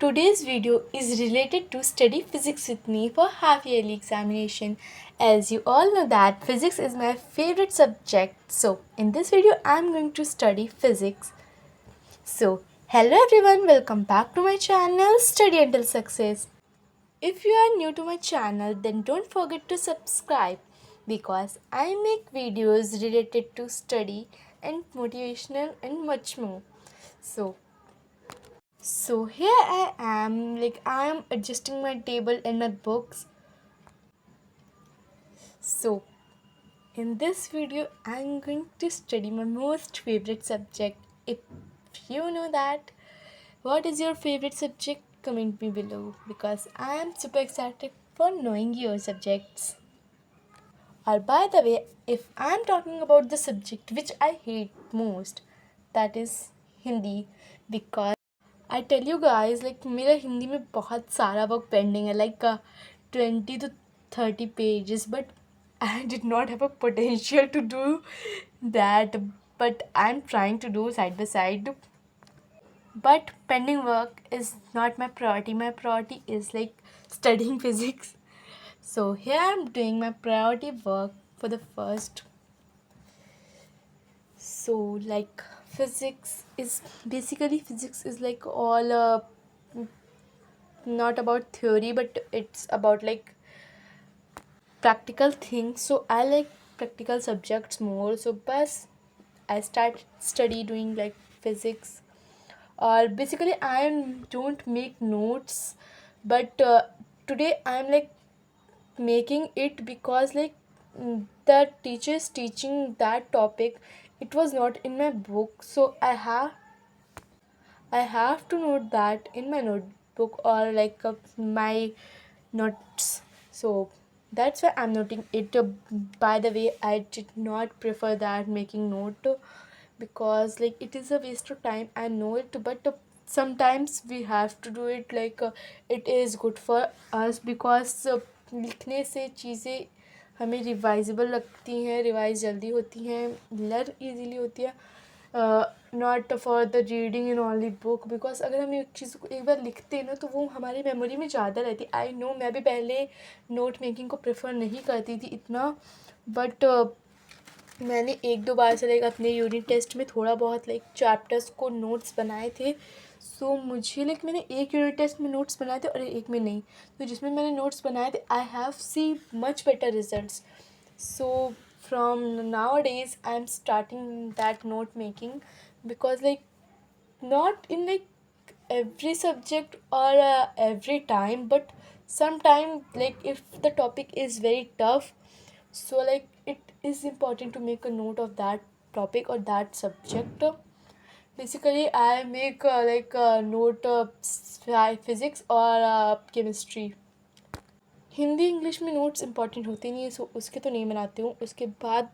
Today's video is related to study physics with me for half yearly examination. As you all know that physics is my favorite subject. So in this video I am going to study physics. So hello everyone, welcome back to my channel Study Until Success. If you are new to my channel then don't forget to subscribe because I make videos related to study and motivational and much more. So here I am, I am adjusting my table and my books. So in this video I'm going to study my most favorite subject. If you know that, what is your favorite subject? Comment me below because I am super excited for knowing your subjects. Or by the way, if I'm talking about the subject which I hate most, that is Hindi because I tell you guys मेरा हिंदी में बहुत सारा work pending है 20 to 30 pages but I did not have a potential to do that but I am trying to do side by side but pending work is not my priority is studying physics. So here I'm doing my priority work for the first. So physics is all not about theory but it's about practical things. So I like practical subjects more. So bus I start study doing physics, or basically I don't make notes, but today I'm making it because the teacher is teaching that topic. It was not in my book, so I have to note that in my notebook or my notes. So that's why I'm noting it. By the way, I did not prefer that making note because it is a waste of time. I know it, but sometimes we have to do it. It is good for us because लिखने से चीज़ें हमें रिवाइजेबल लगती हैं, revise जल्दी होती हैं, learn easily होती है, not for the reading in only book because अगर हम एक चीज़ को एक बार लिखते हैं ना तो वो हमारी मेमोरी में ज़्यादा रहती है. आई नो मैं भी पहले नोट मेकिंग को प्रेफर नहीं करती थी इतना, बट मैंने एक दो बार से अपने यूनिट टेस्ट में थोड़ा बहुत चैप्टर्स को नोट्स बनाए थे. सो मुझे मैंने एक यूनिट टेस्ट में नोट्स बनाए थे और एक में नहीं, तो जिसमें मैंने नोट्स बनाए थे I have see much better results. So from nowadays I'm starting that note making because not in every subject or every time, but sometime if the topic is very tough, so it is important to make a note of that topic or that subject. Basically I make a note of physics or chemistry. Hindi English में notes important होते नहीं है, सो उसके तो नहीं बनाती हूँ. उसके बाद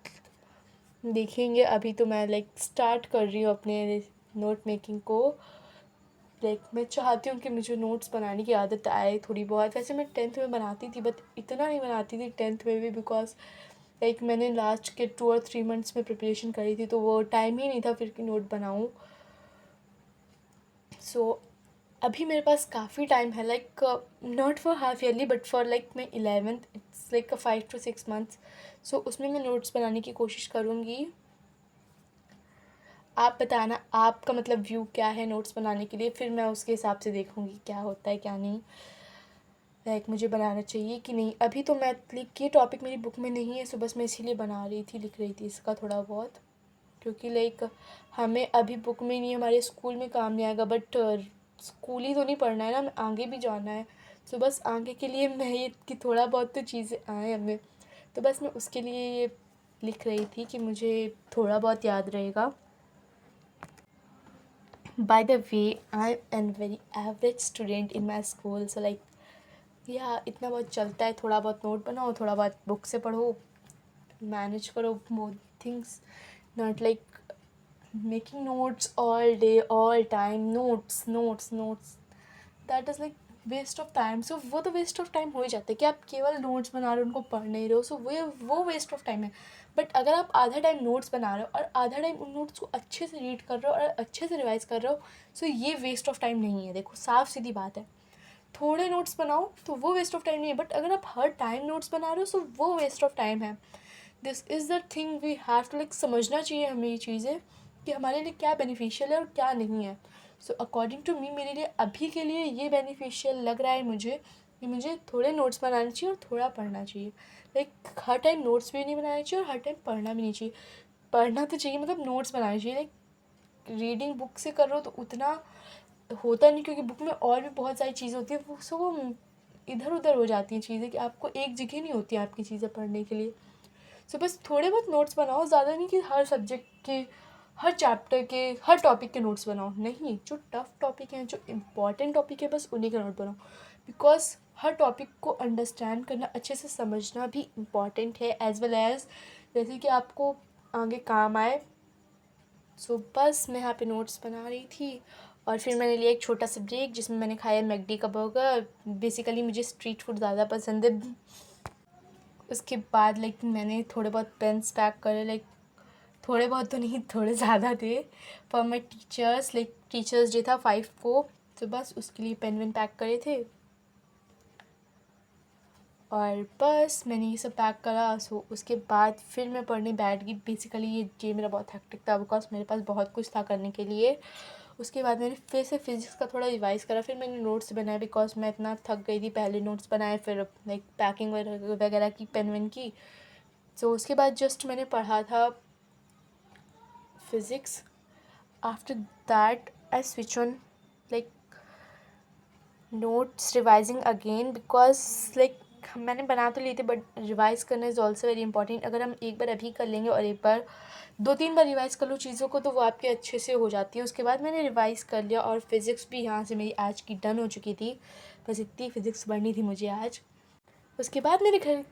देखेंगे. अभी तो मैं स्टार्ट कर रही हूँ अपने नोट मेकिंग को. मैं चाहती हूँ कि मुझे नोट्स बनाने की आदत आए थोड़ी बहुत. वैसे मैं 10th में बनाती थी बट इतना नहीं बनाती थी 10th में भी बिकॉज मैंने लास्ट के 2 और 3 मंथ्स में प्रिपरेशन करी थी तो वो टाइम ही नहीं था फिर कि नोट बनाऊँ. सो अभी मेरे पास काफ़ी टाइम है not for half yearly but for my 11th. It's 5 to 6 months. सो उसमें मैं नोट्स बनाने की कोशिश करूँगी. आप बताना आपका व्यू क्या है नोट्स बनाने के लिए, फिर मैं उसके हिसाब से देखूँगी क्या होता है क्या नहीं, मुझे बनाना चाहिए कि नहीं. अभी तो मैं ये टॉपिक मेरी बुक में नहीं है, सो बस मैं इसीलिए बना रही थी, लिख रही थी इसका थोड़ा बहुत, क्योंकि हमें अभी बुक में नहीं, हमारे स्कूल में काम नहीं आएगा. बट स्कूल ही तो नहीं पढ़ना है ना, हमें आगे भी जाना है. सो बस आगे के लिए मैं ये कि थोड़ा बहुत तो चीज़ें आए हमें, तो बस मैं उसके लिए ये लिख रही थी कि मुझे थोड़ा बहुत याद रहेगा. By the way I am very average student in my school. So या इतना बहुत चलता है, थोड़ा बहुत नोट बनाओ, थोड़ा बहुत बुक से पढ़ो, मैनेज करो more things. Not making notes all day all time, notes. That is waste of time. So वो तो वेस्ट ऑफ टाइम हो ही जाता है कि आप केवल नोट्स बना रहे हो, उनको पढ़ नहीं रहे हो, सो वो वेस्ट ऑफ टाइम है। बट अगर आप आधा टाइम नोट्स बना रहे हो और आधा टाइम उन नोट्स को अच्छे से रीड कर रहे हो और अच्छे से रिवाइज कर रहे हो, सो ये वेस्ट ऑफ टाइम नहीं है। देखो साफ सीधी बात है, थोड़े नोट्स बनाओ तो वो वेस्ट ऑफ टाइम नहीं है, बट अगर आप हर टाइम नोट्स बना रहे हो सो वो वेस्ट ऑफ टाइम है। This is the thing we have to like, समझना चाहिए हमें ये चीज़ें कि हमारे लिए क्या बेनिफिशियल है और क्या नहीं है। सो अकॉर्डिंग टू मी, मेरे लिए अभी के लिए ये बेनिफिशियल लग रहा है मुझे कि मुझे थोड़े नोट्स बनाने चाहिए और थोड़ा पढ़ना चाहिए। लाइक हर टाइम नोट्स भी नहीं बनाने चाहिए और हर टाइम पढ़ना भी नहीं चाहिए। पढ़ना तो चाहिए, मतलब नोट्स बनाने चाहिए। लाइक रीडिंग बुक से कर रहे हो तो उतना होता नहीं, क्योंकि बुक में और भी बहुत सारी चीज़ें होती है, वो इधर उधर हो जाती हैं चीज़ें कि आपको एक जगह नहीं होती है आपकी चीज़ें पढ़ने के लिए। सो बस थोड़े बहुत नोट्स बनाओ, ज़्यादा नहीं कि हर सब्जेक्ट के, हर चैप्टर के, हर टॉपिक के नोट्स बनाओ। नहीं, जो टफ टॉपिक हैं, जो इम्पॉर्टेंट टॉपिक है, बस उन्हीं के नोट बनाओ। बिकॉज हर टॉपिक को अंडरस्टैंड करना, अच्छे से समझना भी इम्पॉर्टेंट है, एज वेल एज़ जैसे कि आपको आगे काम आए। सो बस मैं यहाँ पे नोट्स बना रही थी और फिर मैंने लिया एक छोटा सा ब्रेक जिसमें मैंने खाया मैकडी का बर्गर। बेसिकली मुझे स्ट्रीट फूड ज़्यादा पसंद है। उसके बाद लाइक मैंने थोड़े बहुत पेन्स पैक करे, लाइक थोड़े बहुत तो नहीं, थोड़े ज़्यादा थे, for my teachers. Like teachers day था 5 को, तो बस उसके लिए पेन वेन पैक करे थे। और बस मैंने ये सब पैक करा। सो उसके बाद फिर मैं पढ़ने बैठ गई। बेसिकली ये मेरा बहुत हेक्टिक था बिकॉज मेरे पास बहुत कुछ था करने के लिए। उसके बाद मैंने फिर से फिज़िक्स का थोड़ा रिवाइज़ करा, फिर मैंने नोट्स बनाए बिकॉज मैं इतना थक गई थी। पहले नोट्स बनाए, फिर लाइक पैकिंग वगैरह की, पेन वेन की। सो उसके बाद जस्ट मैंने पढ़ा था physics. After that I switch on like notes revising again, because like मैंने बना तो लिए थे बट रिवाइज़ करना इज़ ऑल्सो वेरी इंपॉर्टेंट। अगर हम एक बार अभी कर लेंगे और एक बार 2-3 बार रिवाइज़ कर लो चीज़ों को तो वो आपके अच्छे से हो जाती है। उसके बाद मैंने रिवाइज़ कर लिया और फिज़िक्स भी यहाँ से मेरी आज की डन हो चुकी थी। बस इतनी फ़िज़िक्स पढ़नी थी मुझे आज। उसके बाद मेरे घर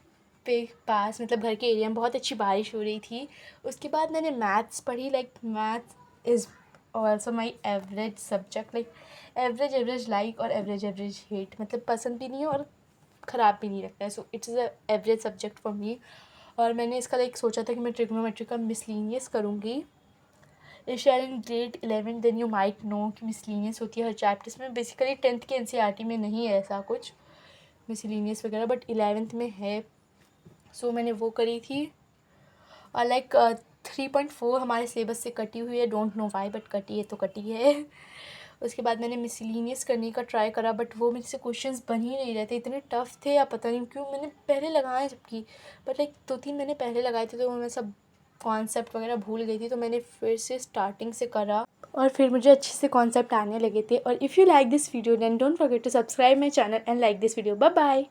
पे पास, मतलब घर के एरिया में बहुत अच्छी बारिश हो रही थी। उसके बाद मैंने मैथ्स पढ़ी। Like maths is also my average subject. Like average like और एवरेज हेट, मतलब पसंद भी नहीं है और ख़राब भी नहीं लगता है। So it's a average subject for me. और मैंने इसका लाइक सोचा था कि मैं ट्रिग्नोमेट्री का मिसलीनियस करूँगी। If you are in grade 11 then you might know कि मिसलीनियस होती है हर चैप्टर्स में। बेसिकली 10th के NCERT में नहीं है ऐसा कुछ मिसलीनियस वगैरह, बट 11th में है। सो मैंने वो करी थी और लाइक 3.4 हमारे सिलेबस से कटी हुई है। डोंट नो वाई, बट कटी है तो कटी है। उसके बाद मैंने मिसलीनियस करने का ट्राई करा बट वो मुझसे क्वेश्चंस बन ही नहीं रहे थे, इतने टफ़ थे। या पता नहीं क्यों मैंने पहले लगाए जबकि, बट लाइक 2-3 मैंने पहले लगाए थे तो मैं सब कॉन्सेप्ट वगैरह भूल गई थी। तो मैंने फिर से स्टार्टिंग से करा और फिर मुझे अच्छे से कॉन्सेप्ट आने लगे थे। और if you like this video then don't forget to subscribe my channel and like this video. Bye bye.